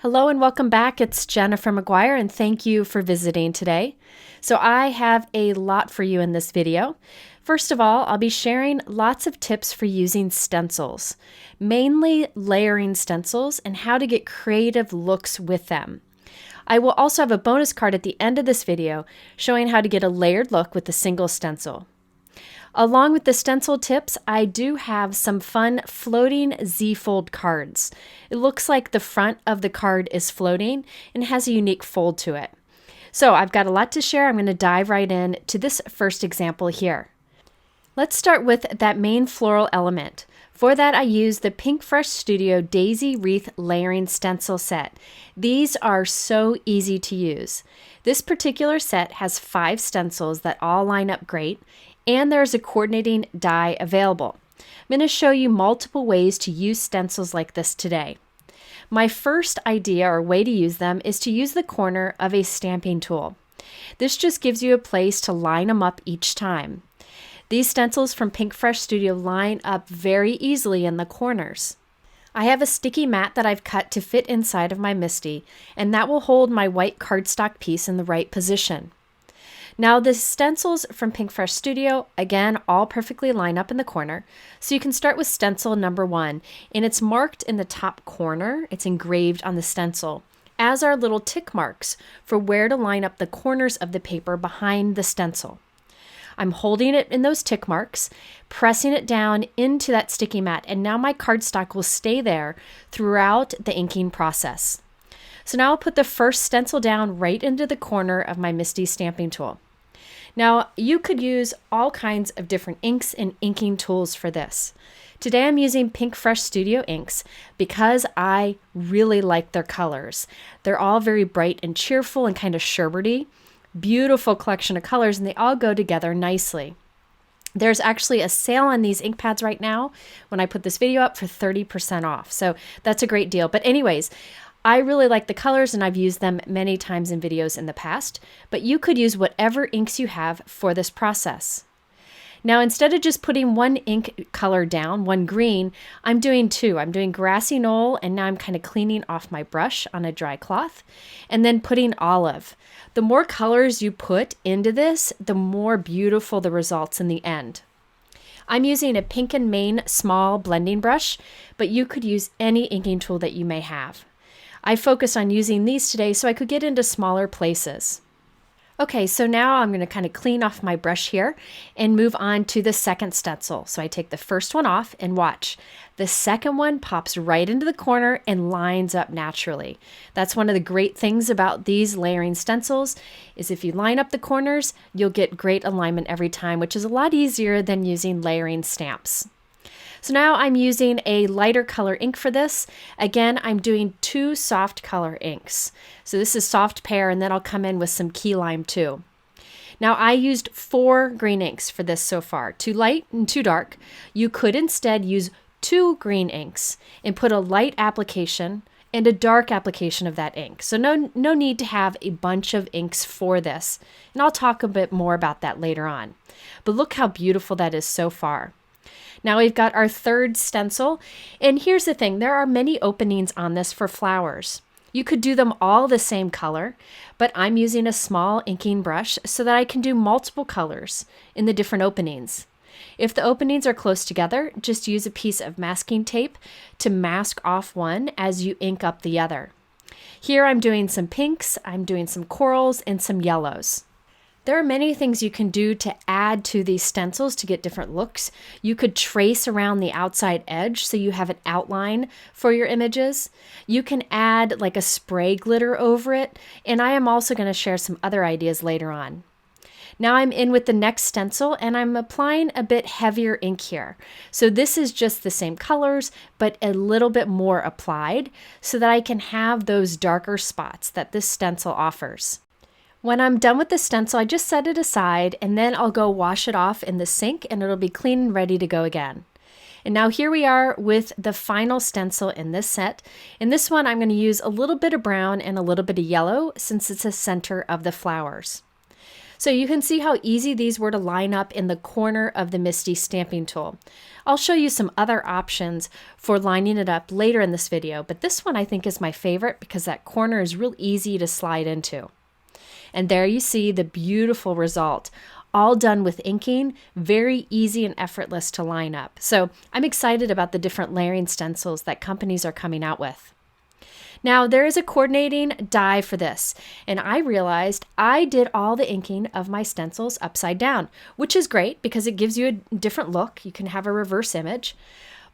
Hello and welcome back. It's Jennifer McGuire and thank you for visiting today. So I have a lot for you in this video. First of all, I'll be sharing lots of tips for using stencils, mainly layering stencils and how to get creative looks with them. I will also have a bonus card at the end of this video showing how to get a layered look with a single stencil. Along with the stencil tips, I do have some fun floating Z-fold cards. It looks like the front of the card is floating and has a unique fold to it. So I've got a lot to share. I'm going to dive right in to this first example here. Let's start with that main floral element. For that, I use the Pinkfresh Studio Daisy Wreath Layering Stencil Set. These are so easy to use. This particular set has 5 stencils that all line up great, and there's a coordinating die available. I'm going to show you multiple ways to use stencils like this today. My first idea or way to use them is to use the corner of a stamping tool. This just gives you a place to line them up each time. These stencils from Pinkfresh Studio line up very easily in the corners. I have a sticky mat that I've cut to fit inside of my MISTI, and that will hold my white cardstock piece in the right position. Now the stencils from Pinkfresh Studio, again, all perfectly line up in the corner. So you can start with stencil number 1, and it's marked in the top corner. It's engraved on the stencil, as are little tick marks for where to line up the corners of the paper behind the stencil. I'm holding it in those tick marks, pressing it down into that sticky mat, and now my cardstock will stay there throughout the inking process. So now I'll put the first stencil down right into the corner of my MISTI stamping tool. Now you could use all kinds of different inks and inking tools for this. Today I'm using Pinkfresh Studio inks because I really like their colors. They're all very bright and cheerful and kind of sherbety. Beautiful collection of colors, and they all go together nicely. There's actually a sale on these ink pads right now when I put this video up for 30% off. So that's a great deal. But anyways, I really like the colors and I've used them many times in videos in the past, but you could use whatever inks you have for this process. Now, instead of just putting one ink color down, one green, I'm doing 2. I'm doing Grassy Knoll, and now I'm kind of cleaning off my brush on a dry cloth, and then putting Olive. The more colors you put into this, the more beautiful the results in the end. I'm using a Pink and Main small blending brush, but you could use any inking tool that you may have. I focused on using these today so I could get into smaller places. Okay, so now I'm going to kind of clean off my brush here and move on to the second stencil. So I take the first one off and watch. The second one pops right into the corner and lines up naturally. That's one of the great things about these layering stencils is if you line up the corners, you'll get great alignment every time, which is a lot easier than using layering stamps. So now I'm using a lighter color ink for this. Again, I'm doing 2 soft color inks. So this is Soft Pear, and then I'll come in with some Key Lime too. Now I used 4 green inks for this so far, 2 light and 2 dark. You could instead use 2 green inks and put a light application and a dark application of that ink. So no need to have a bunch of inks for this. And I'll talk a bit more about that later on. But look how beautiful that is so far. Now we've got our third stencil, and here's the thing, there are many openings on this for flowers. You could do them all the same color, but I'm using a small inking brush so that I can do multiple colors in the different openings. If the openings are close together, just use a piece of masking tape to mask off one as you ink up the other. Here I'm doing some pinks, I'm doing some corals, and some yellows. There are many things you can do to add to these stencils to get different looks. You could trace around the outside edge so you have an outline for your images. You can add like a spray glitter over it, and I am also going to share some other ideas later on. Now I'm in with the next stencil, and I'm applying a bit heavier ink here. So this is just the same colors, but a little bit more applied so that I can have those darker spots that this stencil offers. When I'm done with the stencil, I just set it aside and then I'll go wash it off in the sink and it'll be clean and ready to go again. And now here we are with the final stencil in this set. In this one, I'm going to use a little bit of brown and a little bit of yellow since it's the center of the flowers. So you can see how easy these were to line up in the corner of the MISTI stamping tool. I'll show you some other options for lining it up later in this video, but this one I think is my favorite because that corner is real easy to slide into. And there you see the beautiful result, all done with inking, very easy and effortless to line up. So I'm excited about the different layering stencils that companies are coming out with. Now there is a coordinating die for this, and I realized I did all the inking of my stencils upside down, which is great because it gives you a different look. You can have a reverse image,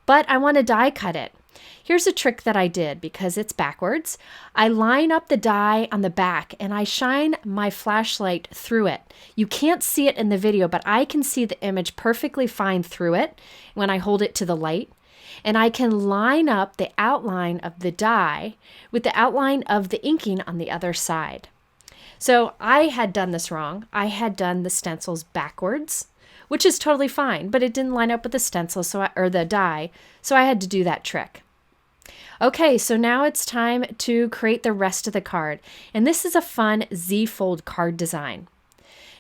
but I want to die cut it. Here's a trick that I did because it's backwards. I line up the die on the back and I shine my flashlight through it. You can't see it in the video, but I can see the image perfectly fine through it when I hold it to the light. And I can line up the outline of the die with the outline of the inking on the other side. So I had done this wrong. I had done the stencils backwards, which is totally fine, but it didn't line up with the stencil or the die, so I had to do that trick. Okay, so now it's time to create the rest of the card, and this is a fun Z-fold card design.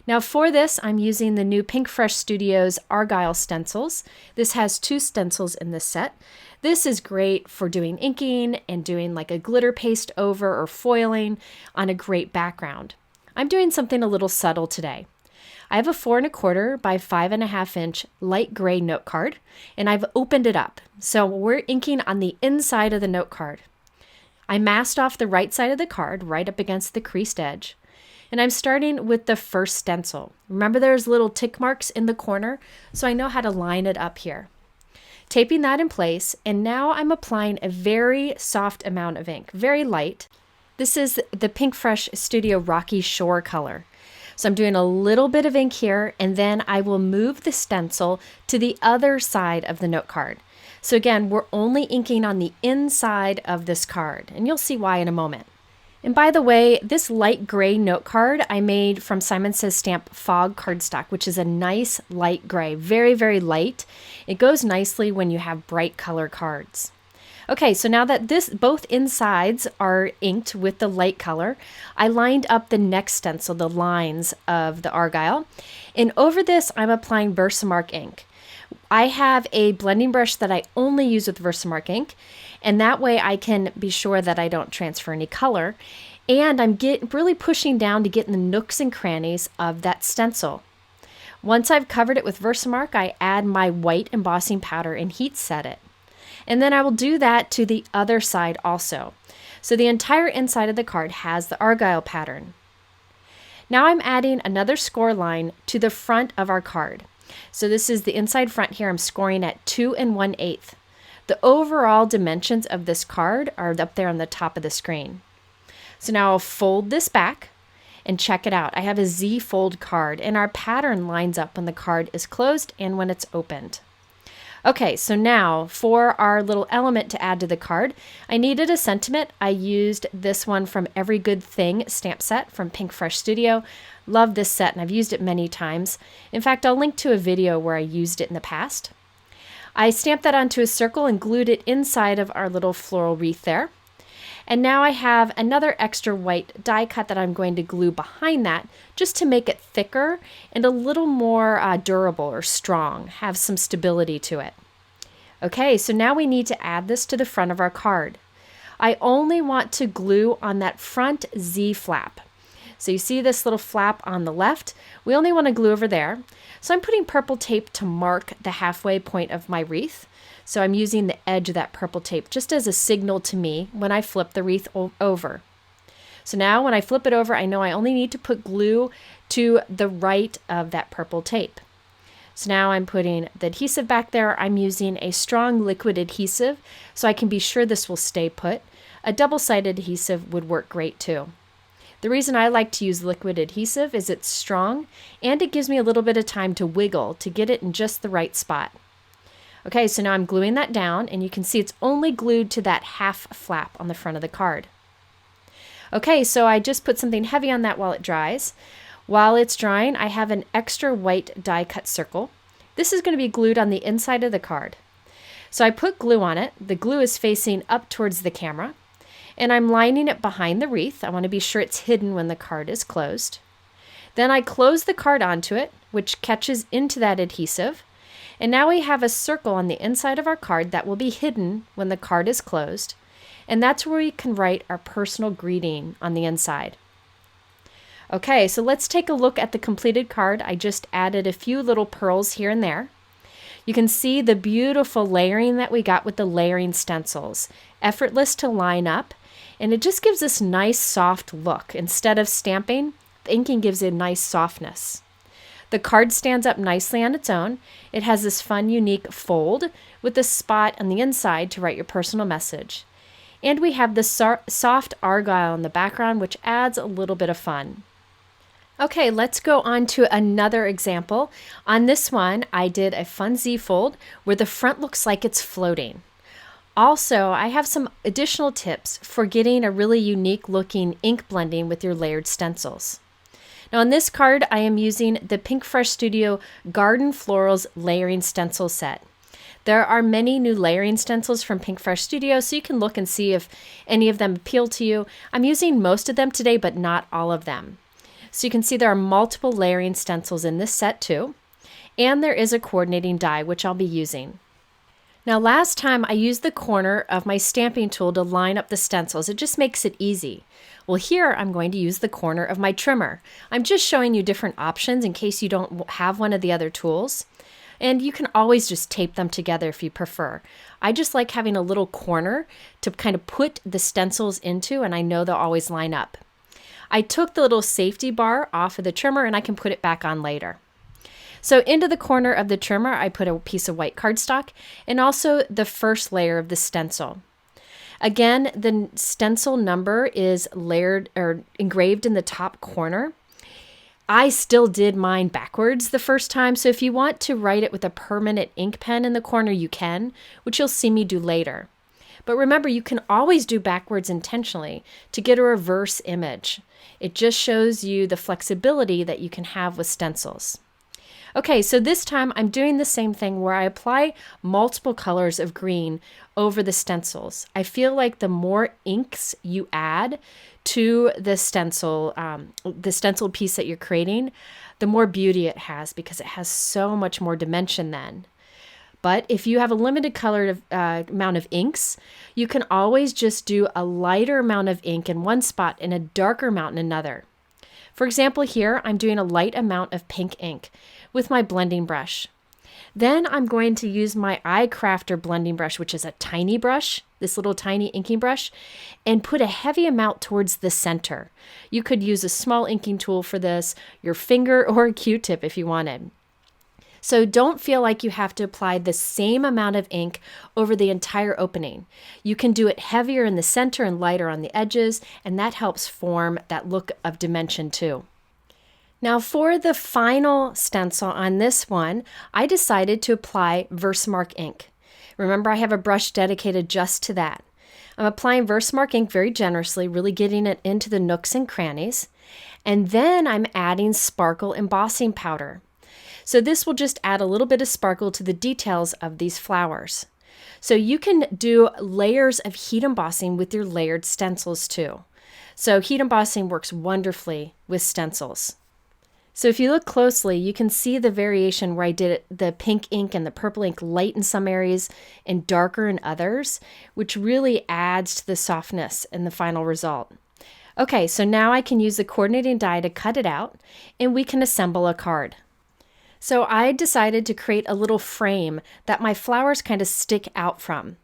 Now for this, I'm using the new Pinkfresh Studios Argyle stencils. This has 2 stencils in this set. This is great for doing inking and doing like a glitter paste over or foiling on a great background. I'm doing something a little subtle today. I have a 4 1/4 by 5.5 inch light gray note card, and I've opened it up. So we're inking on the inside of the note card. I masked off the right side of the card right up against the creased edge. And I'm starting with the first stencil. Remember there's little tick marks in the corner, so I know how to line it up here. Taping that in place, and now I'm applying a very soft amount of ink, very light. This is the Pinkfresh Studio Rocky Shore color. So I'm doing a little bit of ink here, and then I will move the stencil to the other side of the note card. So again, we're only inking on the inside of this card, and you'll see why in a moment. And by the way, this light gray note card I made from Simon Says Stamp Fog cardstock, which is a nice light gray, very, very light. It goes nicely when you have bright color cards. Okay, so now that both insides are inked with the light color, I lined up the next stencil, the lines of the Argyle. And over this, I'm applying Versamark ink. I have a blending brush that I only use with Versamark ink, and that way I can be sure that I don't transfer any color. And I'm really pushing down to get in the nooks and crannies of that stencil. Once I've covered it with Versamark, I add my white embossing powder and heat set it. And then I will do that to the other side also. So the entire inside of the card has the Argyle pattern. Now I'm adding another score line to the front of our card. So this is the inside front here. I'm scoring at 2 1/8. The overall dimensions of this card are up there on the top of the screen. So now I'll fold this back and check it out. I have a Z fold card, and our pattern lines up when the card is closed and when it's opened. Okay, so now for our little element to add to the card, I needed a sentiment. I used this one from Every Good Thing stamp set from Pinkfresh Studio. Love this set, and I've used it many times. In fact, I'll link to a video where I used it in the past. I stamped that onto a circle and glued it inside of our little floral wreath there. And now I have another extra white die cut that I'm going to glue behind that just to make it thicker and a little more durable or strong, have some stability to it. Okay, so now we need to add this to the front of our card. I only want to glue on that front Z flap. So you see this little flap on the left? We only want to glue over there. So I'm putting purple tape to mark the halfway point of my wreath. So I'm using the edge of that purple tape just as a signal to me when I flip the wreath over. So now when I flip it over, I know I only need to put glue to the right of that purple tape. So now I'm putting the adhesive back there. I'm using a strong liquid adhesive so I can be sure this will stay put. A double-sided adhesive would work great too. The reason I like to use liquid adhesive is it's strong and it gives me a little bit of time to wiggle to get it in just the right spot. Okay, so now I'm gluing that down, and you can see it's only glued to that half flap on the front of the card. Okay, so I just put something heavy on that while it dries. While it's drying, I have an extra white die cut circle. This is going to be glued on the inside of the card. So I put glue on it. The glue is facing up towards the camera, and I'm lining it behind the wreath. I want to be sure it's hidden when the card is closed. Then I close the card onto it, which catches into that adhesive. And now we have a circle on the inside of our card that will be hidden when the card is closed. And that's where we can write our personal greeting on the inside. Okay, so let's take a look at the completed card. I just added a few little pearls here and there. You can see the beautiful layering that we got with the layering stencils. Effortless to line up, and it just gives this nice soft look. Instead of stamping, the inking gives it a nice softness. The card stands up nicely on its own. It has this fun, unique fold with a spot on the inside to write your personal message. And we have the soft Argyle in the background, which adds a little bit of fun. Okay, let's go on to another example. On this one, I did a fun Z-fold where the front looks like it's floating. Also, I have some additional tips for getting a really unique looking ink blending with your layered stencils. Now on this card, I am using the Pinkfresh Studio Garden Florals Layering Stencil Set. There are many new layering stencils from Pinkfresh Studio, so you can look and see if any of them appeal to you. I'm using most of them today, but not all of them. So you can see there are multiple layering stencils in this set too, and there is a coordinating die, which I'll be using. Now last time I used the corner of my stamping tool to line up the stencils. It just makes it easy. Well, here I'm going to use the corner of my trimmer. I'm just showing you different options in case you don't have one of the other tools. And you can always just tape them together if you prefer. I just like having a little corner to kind of put the stencils into, and I know they'll always line up. I took the little safety bar off of the trimmer and I can put it back on later. So into the corner of the trimmer, I put a piece of white cardstock and also the first layer of the stencil. Again, the stencil number is layered or engraved in the top corner. I still did mine backwards the first time, so if you want to write it with a permanent ink pen in the corner, you can, which you'll see me do later. But remember, you can always do backwards intentionally to get a reverse image. It just shows you the flexibility that you can have with stencils. Okay, so this time I'm doing the same thing where I apply multiple colors of green over the stencils. I feel like the more inks you add to the stencil piece that you're creating, the more beauty it has because it has so much more dimension then. But if you have a limited colored amount of inks, you can always just do a lighter amount of ink in one spot and a darker amount in another. For example, here I'm doing a light amount of pink ink with my blending brush. Then I'm going to use my Eye Crafter blending brush, which is a tiny brush, this little tiny inking brush, and put a heavy amount towards the center. You could use a small inking tool for this, your finger, or a Q-tip if you wanted. So don't feel like you have to apply the same amount of ink over the entire opening. You can do it heavier in the center and lighter on the edges, and that helps form that look of dimension too. Now for the final stencil on this one, I decided to apply Versamark ink. Remember, I have a brush dedicated just to that. I'm applying Versamark ink very generously, really getting it into the nooks and crannies. And then I'm adding sparkle embossing powder. So this will just add a little bit of sparkle to the details of these flowers. So you can do layers of heat embossing with your layered stencils too. So heat embossing works wonderfully with stencils. So if you look closely, you can see the variation where I did the pink ink and the purple ink light in some areas and darker in others, which really adds to the softness in the final result. Okay, so now I can use the coordinating die to cut it out and we can assemble a card. So I decided to create a little frame that my flowers kind of stick out from.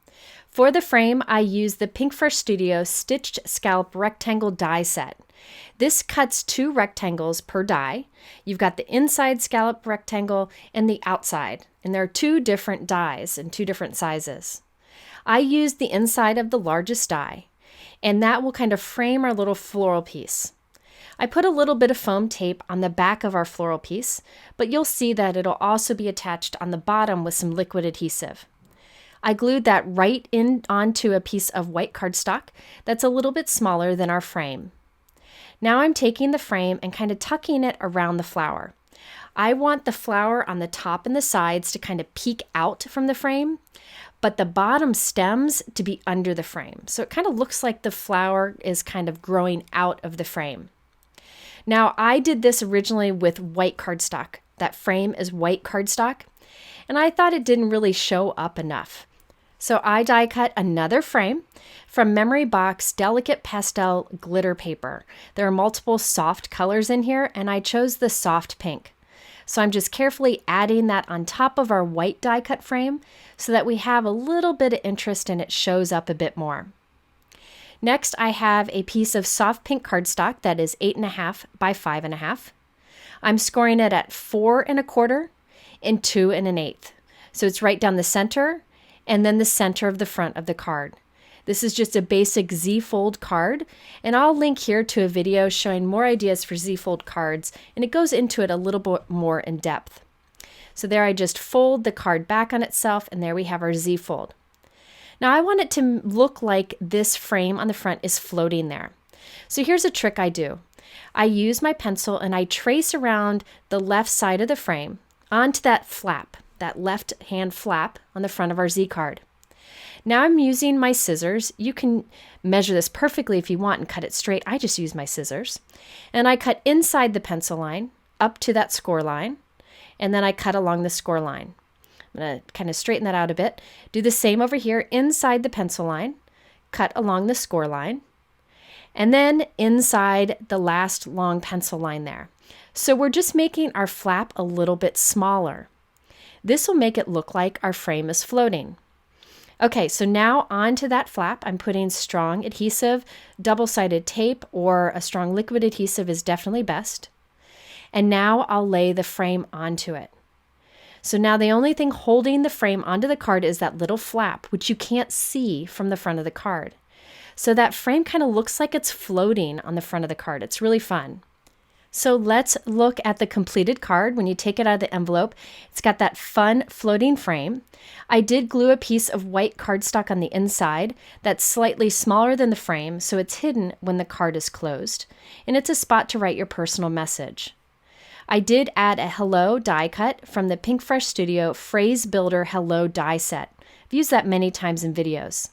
For the frame, I used the Pinkfresh Studio Stitched Scallop Rectangle Die Set. This cuts 2 rectangles per die. You've got the inside scallop rectangle and the outside, and there are 2 different dies in 2 different sizes. I used the inside of the largest die, and that will kind of frame our little floral piece. I put a little bit of foam tape on the back of our floral piece, but you'll see that it'll also be attached on the bottom with some liquid adhesive. I glued that right in onto a piece of white cardstock that's a little bit smaller than our frame. Now I'm taking the frame and kind of tucking it around the flower. I want the flower on the top and the sides to kind of peek out from the frame, but the bottom stems to be under the frame. So it kind of looks like the flower is kind of growing out of the frame. Now, I did this originally with white cardstock. That frame is white cardstock, and I thought it didn't really show up enough. So I die cut another frame from Memory Box Delicate Pastel Glitter Paper. There are multiple soft colors in here, and I chose the soft pink. So I'm just carefully adding that on top of our white die cut frame so that we have a little bit of interest and it shows up a bit more. Next, I have a piece of soft pink cardstock that is 8.5 by 5.5. I'm scoring it at 4 1/4 and 2 1/8. So it's right down the center and then the center of the front of the card. This is just a basic Z-fold card, and I'll link here to a video showing more ideas for Z-fold cards, and it goes into it a little bit more in depth. So there I just fold the card back on itself, and there we have our Z-fold. Now I want it to look like this frame on the front is floating there. So here's a trick I do. I use my pencil and I trace around the left side of the frame onto that flap, that left hand flap on the front of our Z card. Now I'm using my scissors. You can measure this perfectly if you want and cut it straight. I just use my scissors. And I cut inside the pencil line up to that score line, and then I cut along the score line. I'm going to kind of straighten that out a bit. Do the same over here inside the pencil line, cut along the score line, and then inside the last long pencil line there. So we're just making our flap a little bit smaller. This will make it look like our frame is floating. Okay, so now onto that flap, I'm putting strong adhesive, double-sided tape, or a strong liquid adhesive is definitely best. And now I'll lay the frame onto it. So now the only thing holding the frame onto the card is that little flap, which you can't see from the front of the card. So that frame kind of looks like it's floating on the front of the card. It's really fun. So let's look at the completed card. When you take it out of the envelope, it's got that fun floating frame. I did glue a piece of white cardstock on the inside that's slightly smaller than the frame, so it's hidden when the card is closed. And it's a spot to write your personal message. I did add a hello die cut from the Pinkfresh Studio Phrase Builder Hello die set. I've used that many times in videos.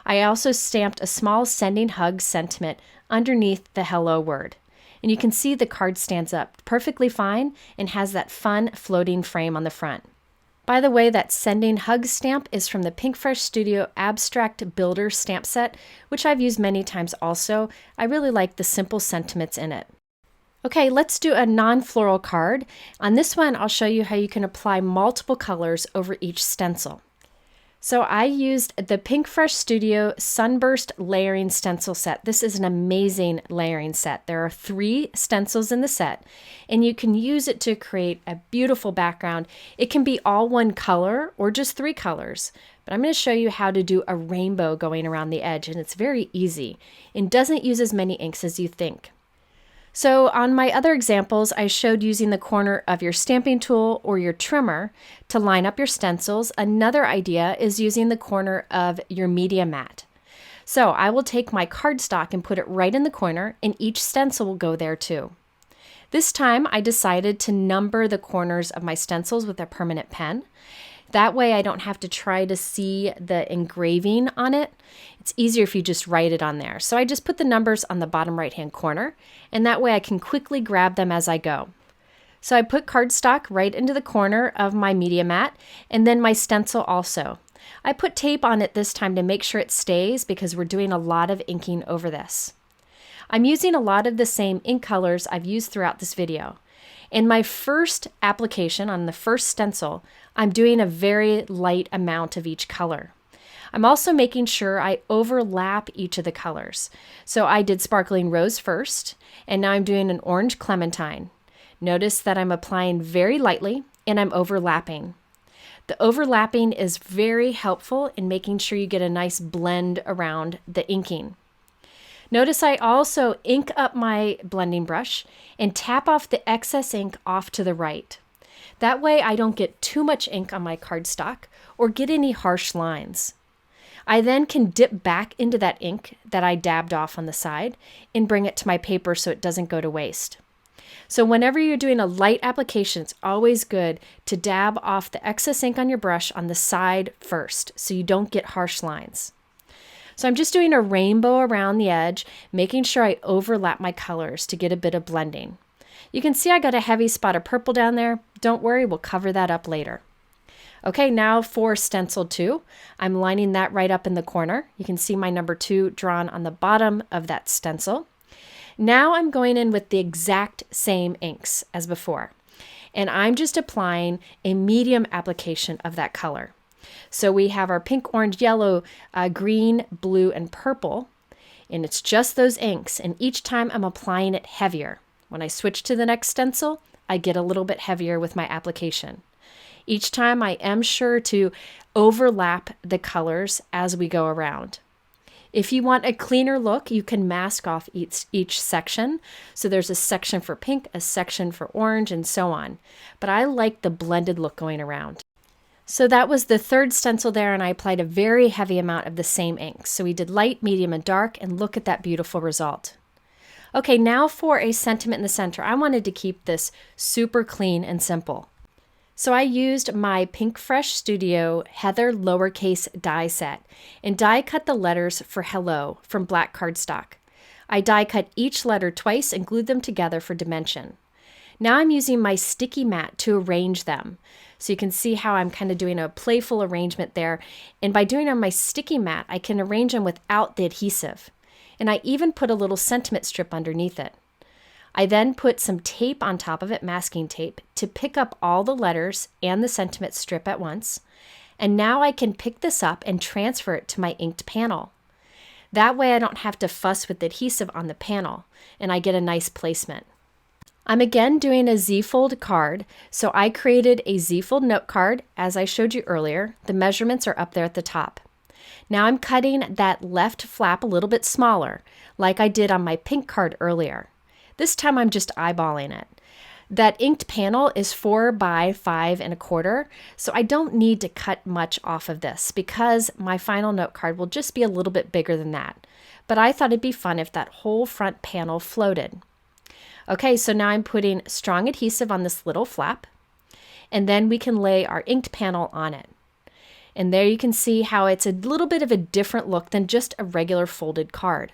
I also stamped a small sending hug sentiment underneath the hello word. And you can see the card stands up perfectly fine and has that fun floating frame on the front. By the way, that sending hug stamp is from the Pinkfresh Studio Abstract Builder stamp set, which I've used many times also. I really like the simple sentiments in it. Okay, let's do a non-floral card. On this one, I'll show you how you can apply multiple colors over each stencil. So I used the Pinkfresh Studio Sunburst layering stencil set. This is an amazing layering set. There are 3 stencils in the set, and you can use it to create a beautiful background. It can be all one color or just 3 colors, but I'm going to show you how to do a rainbow going around the edge, and it's very easy and doesn't use as many inks as you think. So on my other examples, I showed using the corner of your stamping tool or your trimmer to line up your stencils. Another idea is using the corner of your media mat. So I will take my cardstock and put it right in the corner, and each stencil will go there too. This time I decided to number the corners of my stencils with a permanent pen. That way I don't have to try to see the engraving on it. It's easier if you just write it on there. So I just put the numbers on the bottom right-hand corner, and that way I can quickly grab them as I go. So I put cardstock right into the corner of my media mat, and then my stencil also. I put tape on it this time to make sure it stays because we're doing a lot of inking over this. I'm using a lot of the same ink colors I've used throughout this video. In my first application on the first stencil, I'm doing a very light amount of each color. I'm also making sure I overlap each of the colors. So I did Sparkling Rose first, and now I'm doing an Orange Clementine. Notice that I'm applying very lightly and I'm overlapping. The overlapping is very helpful in making sure you get a nice blend around the inking. Notice I also ink up my blending brush and tap off the excess ink off to the right. That way I don't get too much ink on my cardstock or get any harsh lines. I then can dip back into that ink that I dabbed off on the side and bring it to my paper so it doesn't go to waste. So whenever you're doing a light application, it's always good to dab off the excess ink on your brush on the side first so you don't get harsh lines. So I'm just doing a rainbow around the edge, making sure I overlap my colors to get a bit of blending. You can see I got a heavy spot of purple down there. Don't worry, we'll cover that up later. Okay, now for stencil 2, I'm lining that right up in the corner. You can see my number 2 drawn on the bottom of that stencil. Now I'm going in with the exact same inks as before, and I'm just applying a medium application of that color. So we have our pink, orange, yellow, green, blue, and purple, and it's just those inks, and each time I'm applying it heavier. When I switch to the next stencil, I get a little bit heavier with my application. Each time I am sure to overlap the colors as we go around. If you want a cleaner look, you can mask off each section. So there's a section for pink, a section for orange, and so on. But I like the blended look going around. So that was the third stencil there, and I applied a very heavy amount of the same ink. So we did light, medium, and dark, and look at that beautiful result. Okay, now for a sentiment in the center. I wanted to keep this super clean and simple. So I used my Pinkfresh Studio Heather Lowercase die set and die cut the letters for hello from black cardstock. I die cut each letter twice and glued them together for dimension. Now I'm using my sticky mat to arrange them. So you can see how I'm kind of doing a playful arrangement there. And by doing it on my sticky mat, I can arrange them without the adhesive. And I even put a little sentiment strip underneath it. I then put some tape on top of it, masking tape, to pick up all the letters and the sentiment strip at once. And now I can pick this up and transfer it to my inked panel. That way I don't have to fuss with the adhesive on the panel, and I get a nice placement. I'm again doing a Z-fold card, so I created a Z-fold note card as I showed you earlier. The measurements are up there at the top. Now I'm cutting that left flap a little bit smaller, like I did on my pink card earlier. This time I'm just eyeballing it. That inked panel is 4 by 5 1/4, so I don't need to cut much off of this because my final note card will just be a little bit bigger than that. But I thought it'd be fun if that whole front panel floated. Okay, so now I'm putting strong adhesive on this little flap, and then we can lay our inked panel on it. And there you can see how it's a little bit of a different look than just a regular folded card.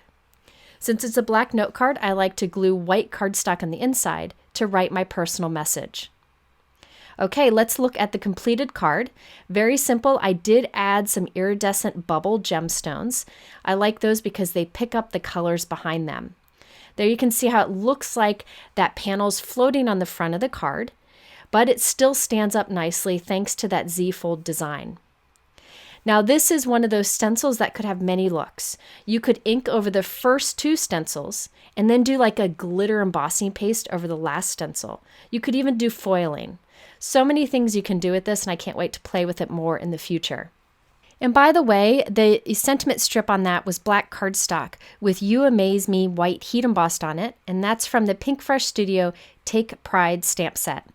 Since it's a black note card, I like to glue white cardstock on the inside to write my personal message. Okay, let's look at the completed card. Very simple. I did add some iridescent bubble gemstones. I like those because they pick up the colors behind them. There you can see how it looks like that panel's floating on the front of the card, but it still stands up nicely thanks to that Z-fold design. Now this is one of those stencils that could have many looks. You could ink over the first 2 stencils and then do like a glitter embossing paste over the last stencil. You could even do foiling. So many things you can do with this, and I can't wait to play with it more in the future. And by the way, the sentiment strip on that was black cardstock with You Amaze Me white heat embossed on it, and that's from the Pinkfresh Studio Take Pride stamp set.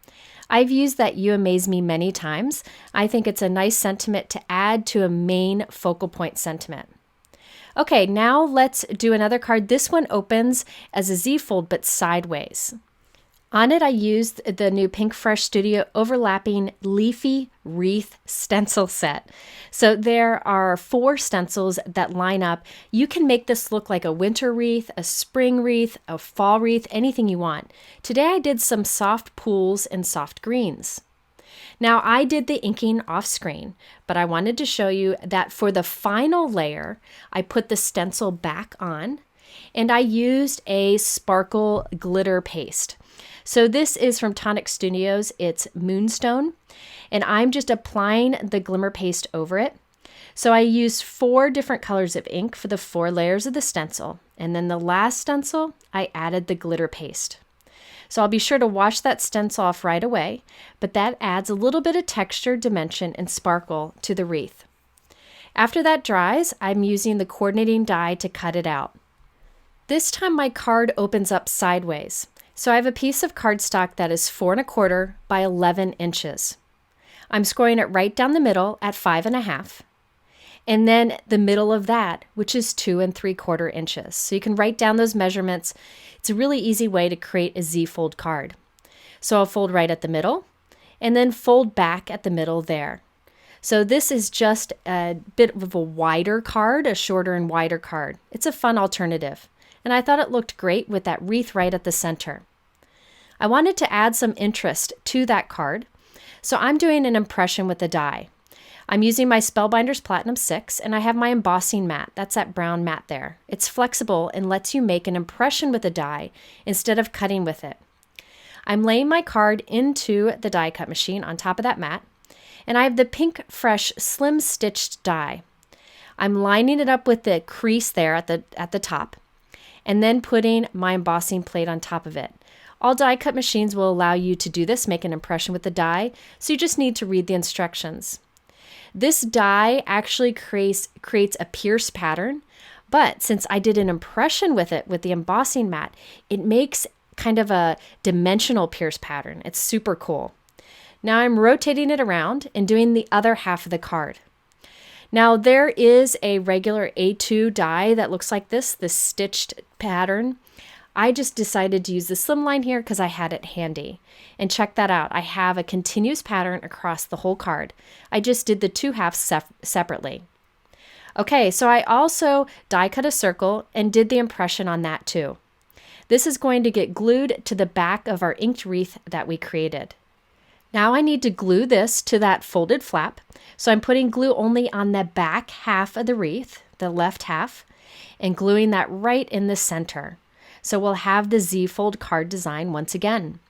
I've used that You Amaze Me many times. I think it's a nice sentiment to add to a main focal point sentiment. Okay, now let's do another card. This one opens as a Z-fold but sideways. On it I used the new Pinkfresh Studio overlapping Leafy Wreath stencil set. So there are 4 stencils that line up. You can make this look like a winter wreath, a spring wreath, a fall wreath, anything you want. Today I did some soft pools and soft greens. Now I did the inking off screen, but I wanted to show you that for the final layer, I put the stencil back on and I used a sparkle glitter paste. So this is from Tonic Studios. It's Moonstone, and I'm just applying the Glimmer paste over it. So I used 4 different colors of ink for the 4 layers of the stencil, and then the last stencil, I added the glitter paste. So I'll be sure to wash that stencil off right away, but that adds a little bit of texture, dimension, and sparkle to the wreath. After that dries, I'm using the coordinating die to cut it out. This time my card opens up sideways. So I have a piece of cardstock that is 4 1/4 by 11 inches. I'm scoring it right down the middle at 5 1/2, and then the middle of that, which is 2 3/4 inches. So you can write down those measurements. It's a really easy way to create a Z-fold card. So I'll fold right at the middle, and then fold back at the middle there. So this is just a bit of a wider card, a shorter and wider card. It's a fun alternative. And I thought it looked great with that wreath right at the center. I wanted to add some interest to that card, so I'm doing an impression with the die. I'm using my Spellbinders Platinum 6, and I have my embossing mat. That's that brown mat there. It's flexible and lets you make an impression with the die instead of cutting with it. I'm laying my card into the die cut machine on top of that mat, and I have the Pinkfresh Slim Stitched die. I'm lining it up with the crease there at the top, and then putting my embossing plate on top of it. All die cut machines will allow you to do this, make an impression with the die, so you just need to read the instructions. This die actually creates a pierce pattern, but since I did an impression with it with the embossing mat, it makes kind of a dimensional pierce pattern. It's super cool. Now I'm rotating it around and doing the other half of the card. Now there is a regular A2 die that looks like this stitched pattern. I just decided to use the slimline here because I had it handy. And check that out. I have a continuous pattern across the whole card. I just did the two halves separately. Okay, so I also die cut a circle and did the impression on that too. This is going to get glued to the back of our inked wreath that we created. Now I need to glue this to that folded flap. So I'm putting glue only on the back half of the wreath, the left half, and gluing that right in the center. So we'll have the Z-fold card design once again.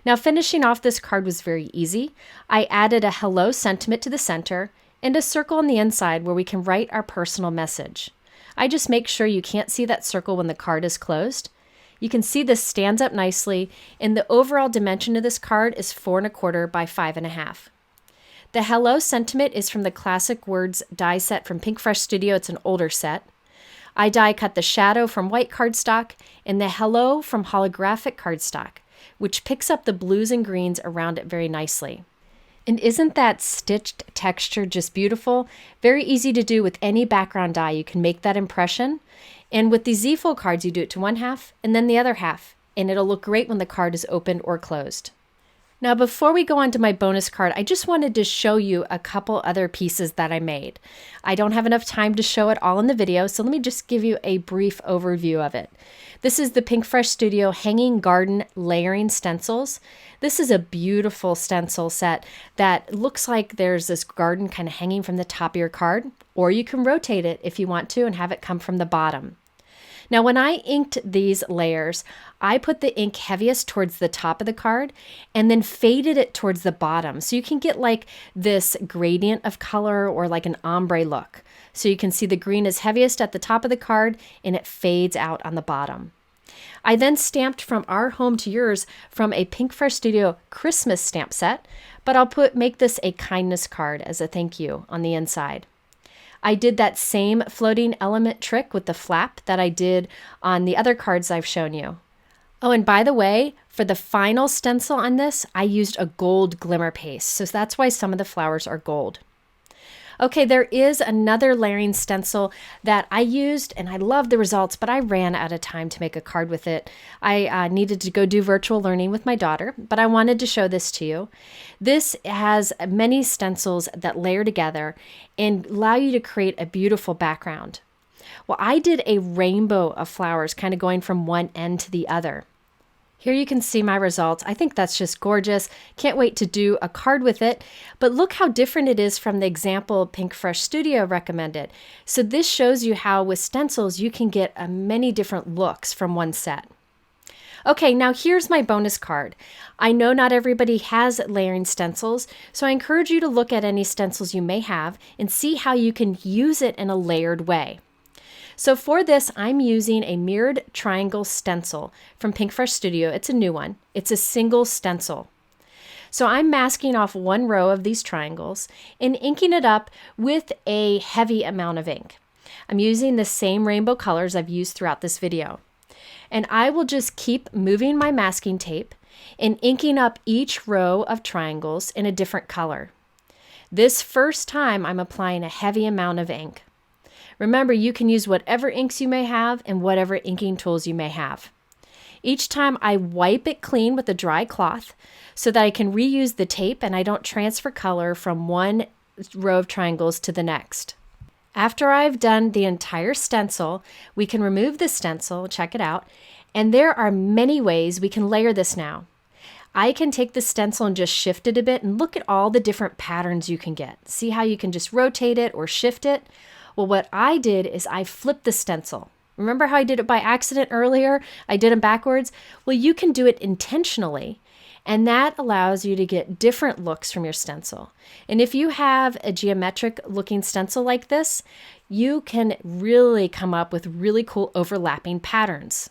Now finishing off this card was very easy. I added a hello sentiment to the center and a circle on the inside where we can write our personal message. I just make sure you can't see that circle when the card is closed. You can see this stands up nicely, and the overall dimension of this card is 4 1/4 by 5 1/2. The hello sentiment is from the Classic Words die set from Pinkfresh Studio. It's an older set. I die cut the shadow from white cardstock and the hello from holographic cardstock, which picks up the blues and greens around it very nicely. And isn't that stitched texture just beautiful? Very easy to do with any background die. You can make that impression. And with these Z-fold cards, you do it to one half and then the other half, and it'll look great when the card is opened or closed. Now, before we go on to my bonus card, I just wanted to show you a couple other pieces that I made. I don't have enough time to show it all in the video, so let me just give you a brief overview of it. This is the Pinkfresh Studio Hanging Garden Layering Stencils. This is a beautiful stencil set that looks like there's this garden kind of hanging from the top of your card, or you can rotate it if you want to and have it come from the bottom. Now, when I inked these layers, I put the ink heaviest towards the top of the card and then faded it towards the bottom. So you can get like this gradient of color or like an ombre look. So you can see the green is heaviest at the top of the card and it fades out on the bottom. I then stamped From Our Home to Yours from a Pinkfresh Studio Christmas stamp set, but I'll make this a kindness card as a thank you on the inside. I did that same floating element trick with the flap that I did on the other cards I've shown you. Oh, and by the way, for the final stencil on this, I used a gold glimmer paste, so that's why some of the flowers are gold. Okay, there is another layering stencil that I used, and I love the results, but I ran out of time to make a card with it. I needed to go do virtual learning with my daughter, but I wanted to show this to you. This has many stencils that layer together and allow you to create a beautiful background. Well, I did a rainbow of flowers kind of going from one end to the other. Here you can see my results. I think that's just gorgeous. Can't wait to do a card with it. But look how different it is from the example Pinkfresh Studio recommended. So this shows you how with stencils you can get many different looks from one set. Okay, now here's my bonus card. I know not everybody has layering stencils, so I encourage you to look at any stencils you may have and see how you can use it in a layered way. So for this, I'm using a mirrored triangle stencil from Pinkfresh Studio. It's a new one. It's a single stencil. So I'm masking off one row of these triangles and inking it up with a heavy amount of ink. I'm using the same rainbow colors I've used throughout this video. And I will just keep moving my masking tape and inking up each row of triangles in a different color. This first time, I'm applying a heavy amount of ink. Remember, you can use whatever inks you may have and whatever inking tools you may have. Each time I wipe it clean with a dry cloth so that I can reuse the tape and I don't transfer color from one row of triangles to the next. After I've done the entire stencil, we can remove the stencil, check it out, and there are many ways we can layer this now. I can take the stencil and just shift it a bit and look at all the different patterns you can get. See how you can just rotate it or shift it? Well, what I did is I flipped the stencil. Remember how I did it by accident earlier? I did them backwards. Well, you can do it intentionally, and that allows you to get different looks from your stencil. And if you have a geometric looking stencil like this, you can really come up with really cool overlapping patterns.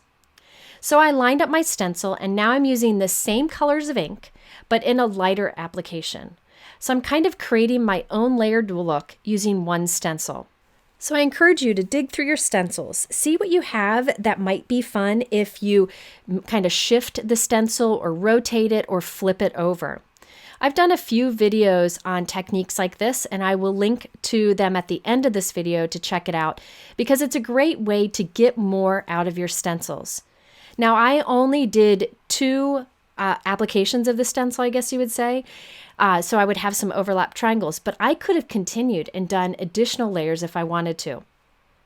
So I lined up my stencil, and now I'm using the same colors of ink, but in a lighter application. So I'm kind of creating my own layered look using one stencil. So I encourage you to dig through your stencils, see what you have that might be fun if you kind of shift the stencil or rotate it or flip it over. I've done a few videos on techniques like this, and I will link to them at the end of this video to check it out because it's a great way to get more out of your stencils. Now, I only did 2 applications of the stencil, I guess you would say. So I would have some overlap triangles, but I could have continued and done additional layers if I wanted to.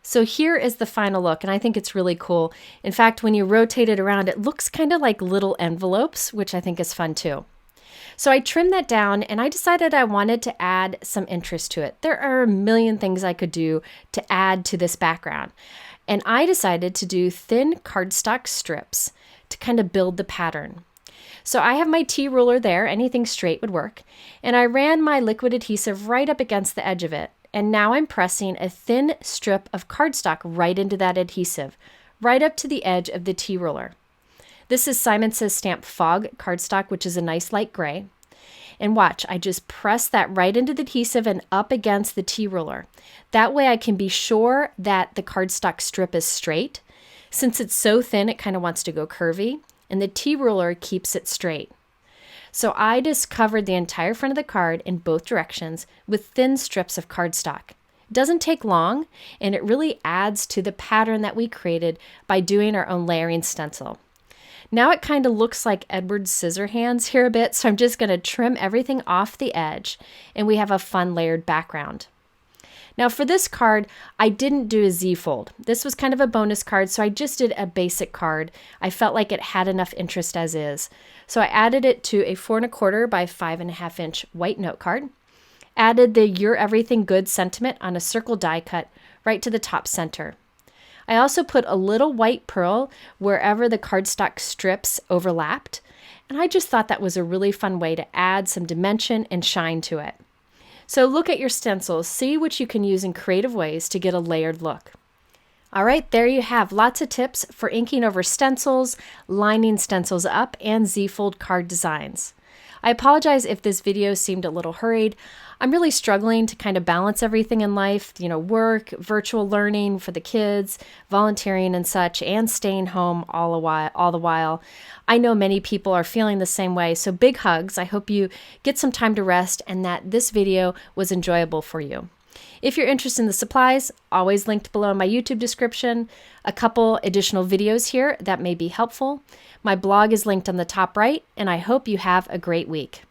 So here is the final look, and I think it's really cool. In fact, when you rotate it around, it looks kind of like little envelopes, which I think is fun too. So I trimmed that down, and I decided I wanted to add some interest to it. There are a million things I could do to add to this background, and I decided to do thin cardstock strips to kind of build the pattern. So I have my T-ruler there, anything straight would work, and I ran my liquid adhesive right up against the edge of it, and now I'm pressing a thin strip of cardstock right into that adhesive, right up to the edge of the T-ruler. This is Simon Says Stamp Fog cardstock, which is a nice light gray. And watch, I just press that right into the adhesive and up against the T-ruler. That way I can be sure that the cardstock strip is straight. Since it's so thin, it kind of wants to go curvy, and the T-ruler keeps it straight. So I just covered the entire front of the card in both directions with thin strips of cardstock. It doesn't take long, and it really adds to the pattern that we created by doing our own layering stencil. Now it kind of looks like Edward Scissorhands here a bit, so I'm just going to trim everything off the edge, and we have a fun layered background. Now for this card, I didn't do a Z-fold. This was kind of a bonus card, so I just did a basic card. I felt like it had enough interest as is. So I added it to a 4 1/4 by 5.5 inch white note card. Added the You're Everything Good sentiment on a circle die cut right to the top center. I also put a little white pearl wherever the cardstock strips overlapped, and I just thought that was a really fun way to add some dimension and shine to it. So look at your stencils, see what you can use in creative ways to get a layered look. All right, there you have lots of tips for inking over stencils, lining stencils up, and Z-fold card designs. I apologize if this video seemed a little hurried. I'm really struggling to kind of balance everything in life, work, virtual learning for the kids, volunteering and such, and staying home all the while. I know many people are feeling the same way, so big hugs. I hope you get some time to rest and that this video was enjoyable for you. If you're interested in the supplies, always linked below in my YouTube description, a couple additional videos here that may be helpful. My blog is linked on the top right, and I hope you have a great week.